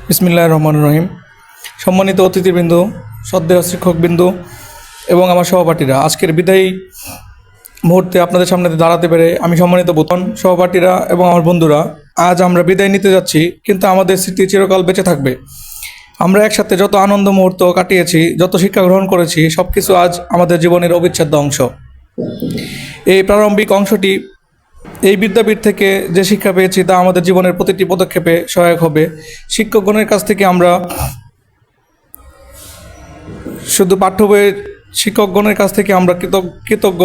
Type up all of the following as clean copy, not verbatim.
বিসমিল্লাহির রহমানির রহিম। সম্মানিত অতিথিবৃন্দ, শ্রদ্ধেয় শিক্ষকবৃন্দ এবং আমার সহপাঠীরা, আজকের বিদায়ী মুহূর্তে আপনাদের সামনে দাঁড়াতে পেরে আমি সম্মানিত বোধ। সহপাঠীরা এবং আমার বন্ধুরা, আজ আমরা বিদায় নিতে যাচ্ছি, কিন্তু আমাদের স্মৃতি চিরকাল বেঁচে থাকবে। আমরা একসাথে যত আনন্দ মুহূর্ত কাটিয়েছি, যত শিক্ষা গ্রহণ করেছি, সব কিছু আজ আমাদের জীবনের অবিচ্ছেদ্য অংশ। এই প্রারম্ভিক অংশটি, এই বিদ্যাপীঠ থেকে যে শিক্ষা পেয়েছি তা আমাদের জীবনের প্রতিটি পদক্ষেপে সহায়ক হবে। শিক্ষকগণের কাছ থেকে আমরা শুধু পাঠ্য বইয়ের শিক্ষকগণের কাছ থেকে আমরা কৃতজ্ঞ,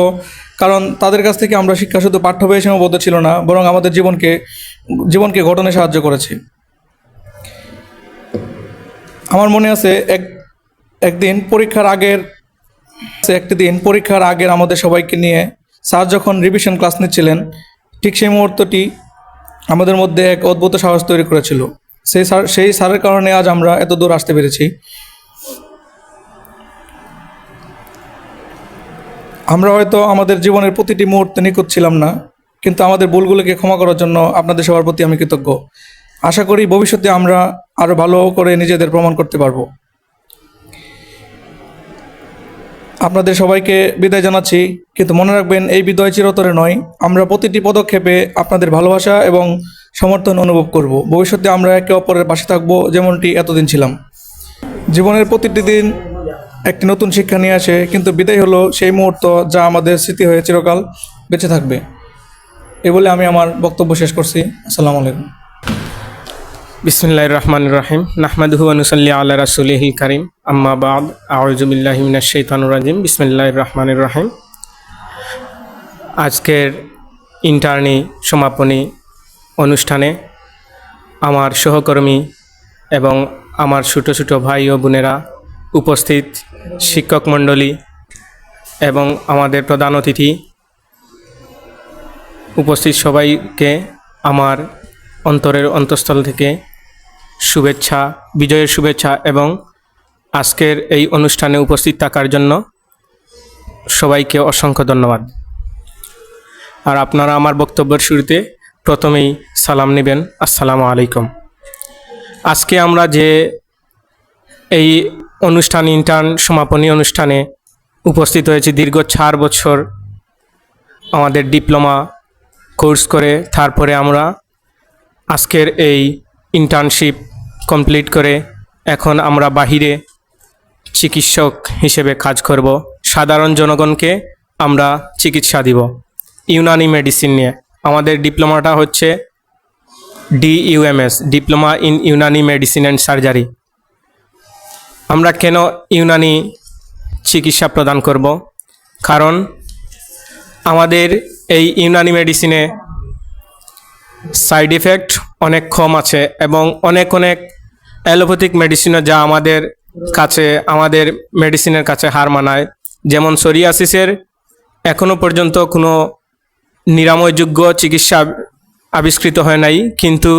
কারণ তাদের কাছ থেকে আমরা শিক্ষা শুধু পাঠ্য বইয়ে সীমাবদ্ধ ছিল না, বরং আমাদের জীবনকে গঠনে সাহায্য করেছে। আমার মনে আছে একটি দিন পরীক্ষার আগের আমাদের সবাইকে নিয়ে স্যার যখন রিভিশন ক্লাস নিচ্ছিলেন, ঠিক সেই মুহূর্তটি আমাদের মধ্যে এক অদ্ভুত সাহস তৈরি করেছিল। সেই স্যারের কারণে আজ আমরা এত দূর আসতে পেরেছি। আমরা হয়তো আমাদের জীবনের প্রতিটি মুহূর্তে নিখুঁত ছিলাম না, কিন্তু আমাদের ভুলগুলোকে ক্ষমা করার জন্য আপনাদের সবার প্রতি আমি কৃতজ্ঞ। আশা করি ভবিষ্যতে আমরা আরও ভালো করে নিজেদের প্রমাণ করতে পারব। আপনাদের সবাইকে বিদায় জানাচ্ছি, কিন্তু মনে রাখবেন এই বিদায় চিরতরে নয়। আমরা প্রতিটি পদক্ষেপে আপনাদের ভালোবাসা এবং সমর্থন অনুভব করব। ভবিষ্যতে আমরা একে অপরের পাশে থাকব, যেমনটি এতদিন ছিলাম। জীবনের প্রতিটি দিন একটি নতুন শিক্ষা নিয়ে আসে, কিন্তু বিদায় হলো সেই মুহূর্ত যা আমাদের স্মৃতি হয়ে চিরকাল বেঁচে থাকবে। এ বলে আমি আমার বক্তব্য শেষ করছি। আসসালামু আলাইকুম। বিসমিল্লাহির রহমানির রহিম। নাহমাদুহু ওয়া নুসাল্লি আলা রাসূলিহিল কারীম। আম্মা বা'দ। আউযু বিল্লাহি মিনাশ শাইতানির রাজিম। বিসমিল্লাহির রহমানির রহিম। আজকের ইন্টার্নি সমাপনী অনুষ্ঠানে আমার সহকর্মী এবং আমার ছোটো ছোটো ভাই ও বোনেরা, উপস্থিত শিক্ষক মণ্ডলী এবং আমাদের প্রধান অতিথি, উপস্থিত সবাইকে আমার অন্তরের অন্তঃস্থল থেকে শুভেচ্ছা, বিজয়ের শুভেচ্ছা এবং আজকের এই অনুষ্ঠানে উপস্থিত থাকার জন্য সবাইকে অসংখ্য ধন্যবাদ। আর আপনারা আমার বক্তব্যের শুরুতে প্রথমেই সালাম নেবেন, আসসালামু আলাইকুম। আজকে আমরা যে এই ইন্টার্ন সমাপনী অনুষ্ঠানে উপস্থিত হয়েছি, দীর্ঘ 4 বছর আমাদের ডিপ্লোমা কোর্স করে তারপরে আমরা আজকের এই ইন্টার্নশিপ কমপ্লিট করে এখন আমরা বাহিরে চিকিৎসক হিসেবে কাজ করব। সাধারণ জনগণকে আমরা চিকিৎসা দিব ইউনানি মেডিসিন নিয়ে। আমাদের ডিপ্লোমাটা হচ্ছে DUMS, diploma in Unani medicine and surgery. আমরা কেন ইউনানি চিকিৎসা প্রদান করব? কারণ আমাদের এই ইউনানি মেডিসিনে সাইড ইফেক্ট অনেক কম আছে এবং অনেক অ্যালোপ্যাথিক মেডিসিনও যা আমাদের মেডিসিনের কাছে হার মানায়। যেমন সোরিয়াসিসের এখনও পর্যন্ত কোনো নিরাময়যোগ্য চিকিৎসা আবিষ্কৃত হয় নাই, কিন্তু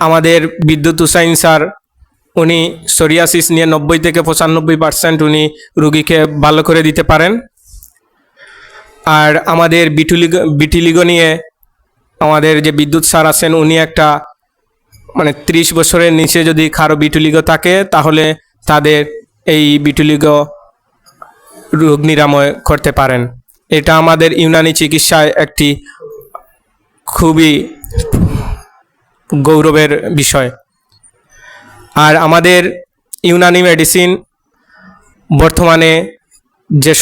আমাদের বিদ্যুৎ হুসাইন স্যার, উনি সোরিয়াসিস নিয়ে 90 থেকে 95% উনি রুগীকে ভালো করে দিতে পারেন। আর আমাদের বিটিলিগো নিয়ে আমাদের যে বিদ্যুৎ স্যার আছেন, উনি একটা 30 বছরের নিচে যদি কারো বিটিলিগো থাকে তাহলে তাদের এই বিটিলিগো রোগ নিরাময় করতে পারেন। এটা আমাদের ইউনানি চিকিৎসায় একটি খুবই গৌরবের বিষয়। আর আমাদের ইউনানি মেডিসিন বর্তমানে যে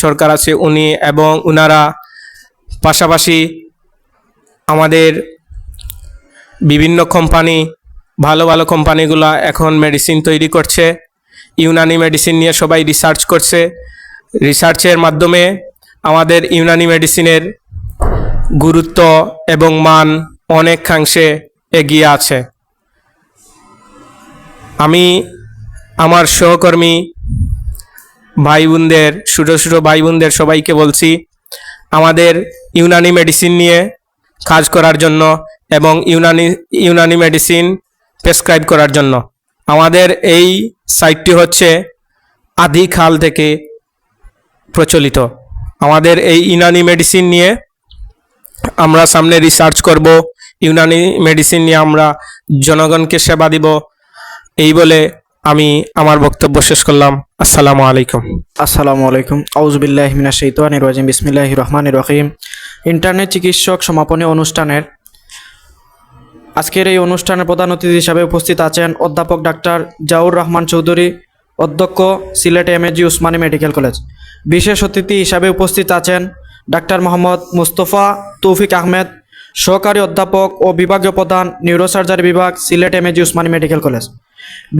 সরকার আছে উনি এবং ওনারা পাশাপাশি আমাদের বিভিন্ন কোম্পানি, ভালো কোম্পানিগুলো এখন মেডিসিন তৈরি করছে। ইউনানি মেডিসিন নিয়ে সবাই রিসার্চ করছে। রিসার্চের মাধ্যমে আমাদের ইউনানি মেডিসিনের গুরুত্ব এবং মান অনেকাংশে এগিয়ে আছে। আমি আমার সহকর্মী ভাই বোনদের, ছোটো ভাই বোনদের সবাইকে বলছি আমাদের ইউনানি মেডিসিন নিয়ে কাজ করার জন্য এবং ইউনানি মেডিসিন প্রেসক্রাইব করার জন্য। আমাদের এই সাইটটি হচ্ছে আদিকাল থেকে প্রচলিত। আমাদের এই ইউনানি মেডিসিন নিয়ে আমরা সামনে রিসার্চ করব ইউনানি মেডিসিন নিয়ে আমরা জনগণকে সেবা দিব, এই বলে আমি আমার বক্তব্য শেষ করলাম। আসসালামু আলাইকুম। আসসালামু আলাইকুম। আউযুবিল্লাহি মিনাশ শাইতানির রাজিম। বিসমিল্লাহির রহমানির রহিম। ইন্টারনেট চিকিৎসক সমাপনী অনুষ্ঠানের আজকের এই অনুষ্ঠানের প্রধান অতিথি হিসাবে উপস্থিত আছেন অধ্যাপক ডাক্তার জাউর রহমান চৌধুরী, অধ্যক্ষ, Sylhet MAG Usmani medical college. বিশেষ অতিথি হিসাবে উপস্থিত আছেন ডাক্তার মোহাম্মদ মুস্তফা তৌফিক আহমেদ, সহকারী অধ্যাপক ও বিভাগীয় প্রধান, নিউরোসার্জারি বিভাগ, Sylhet MAG Usmani medical college.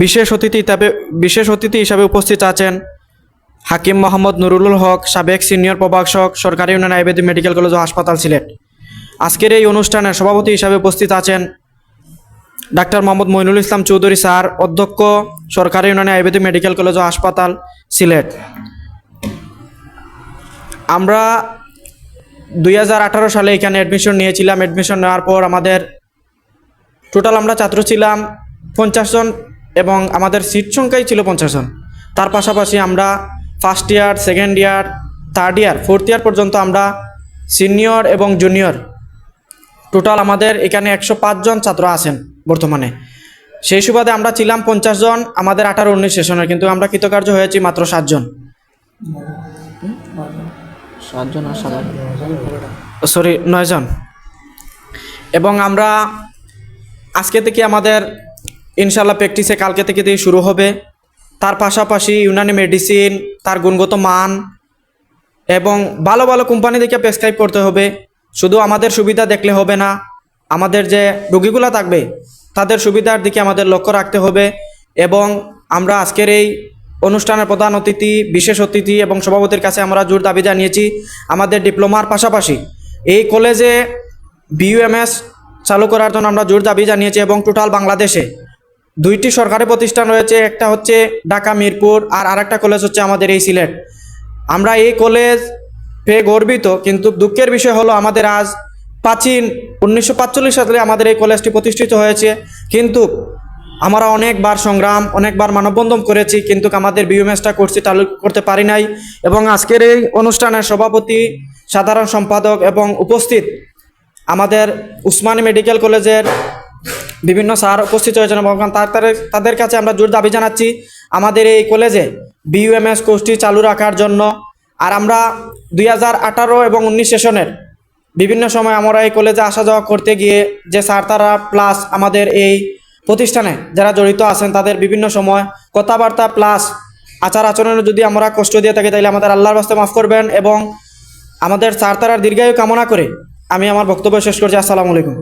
বিশেষ অতিথি হিসাবে উপস্থিত আছেন হাকিম মোহাম্মদ নুরুল হক, সাবেক সিনিয়র প্রভাষক, সরকারি ইউনিয়ন আয়ুর্বেদিক মেডিকেল কলেজ ও হাসপাতাল, সিলেট। আজকের এই অনুষ্ঠানের সভাপতি হিসাবে উপস্থিত আছেন ডাক্তার মোহাম্মদ মইনুল ইসলাম চৌধুরী স্যার, অধ্যক্ষ, সরকারি ইউনিয়ন আয়ুর্বেদিক মেডিকেল কলেজ ও হাসপাতাল, সিলেট। আমরা 2018 সালে এখানে অ্যাডমিশন নিয়েছিলাম। অ্যাডমিশন নেওয়ার পর আমাদের টোটাল আমরা ছাত্র ছিলাম 50 জন এবং আমাদের সিট সংখ্যাই ছিল 50 জন। তার পাশাপাশি আমরা first year, second year, third year, fourth year পর্যন্ত আমরা সিনিয়র এবং জুনিয়র, টোটাল আমাদের এখানে 105 জন ছাত্র আছেন বর্তমানে। সেই সুবাদে আমরা ছিলাম 50 জন আমাদের 18-19 সেশনের, কিন্তু আমরা কৃতকার্য হয়েছি মাত্র 7 জন। 9 জন। এবং আমরা আজকে থেকে আমাদের ইনশাল্লাহ প্র্যাকটিসে কালকে থেকে শুরু হবে। তার পাশাপাশি ইউনানি মেডিসিন, তার গুণগত মান এবং ভালো ভালো কোম্পানি থেকে প্রেসক্রাইব করতে হবে। শুধু আমাদের সুবিধা দেখলে হবে না, আমাদের যে রোগীগুলো থাকবে তাদের সুবিধার দিকে আমাদের লক্ষ্য রাখতে হবে। এবং আমরা আজকের এই অনুষ্ঠানের প্রধান অতিথি, বিশেষ অতিথি এবং সভাপতির কাছে আমরা জোর দাবি জানিয়েছি আমাদের ডিপ্লোমার পাশাপাশি এই কলেজে বিইউএমএস চালু করার জন্য আমরা জোর দাবি জানিয়েছি। এবং টোটাল বাংলাদেশে 2টি সরকারি প্রতিষ্ঠান রয়েছে, একটা হচ্ছে ঢাকা মিরপুর আর আরেকটা কলেজ হচ্ছে আমাদের এই সিলেট। আমরা এই কলেজ পেয়ে গর্বিত, কিন্তু দুঃখের বিষয় হলো আমাদের আজ প্রাচীন 1945 সালে আমাদের এই কলেজটি প্রতিষ্ঠিত হয়েছে, কিন্তু আমরা অনেকবার সংগ্রাম, অনেকবার মানববন্ধন করেছি, কিন্তু আমাদের বিইউএমএসটা চালু করতে পারি নাই। এবং আজকের এই অনুষ্ঠানের সভাপতি, সাধারণ সম্পাদক এবং উপস্থিত আমাদের উসমানী মেডিকেল কলেজের বিভিন্ন স্যার উপস্থিত হয়েছেন এবং তাদের কাছে আমরা জোর দাবি জানাচ্ছি আমাদের এই কলেজে বিইউএমএস কোর্সটি চালু রাখার জন্য। আর আমরা 2018 এবং 19 সেশনের বিভিন্ন সময় আমরা এই কলেজে আসা যাওয়া করতে গিয়ে যে স্যার তারা প্লাস আমাদের এই প্রতিষ্ঠানে যারা জড়িত আছেন তাদের বিভিন্ন সময় কথাবার্তা প্লাস আচার আচরণে যদি আমরা কষ্ট দিয়ে থাকি তাহলে আমাদের আল্লাহর রাস্তে মাফ করবেন। এবং আমাদের স্যার তারার দীর্ঘায়ু কামনা করে আমি আমার বক্তব্য শেষ করছি। আসসালামু আলাইকুম।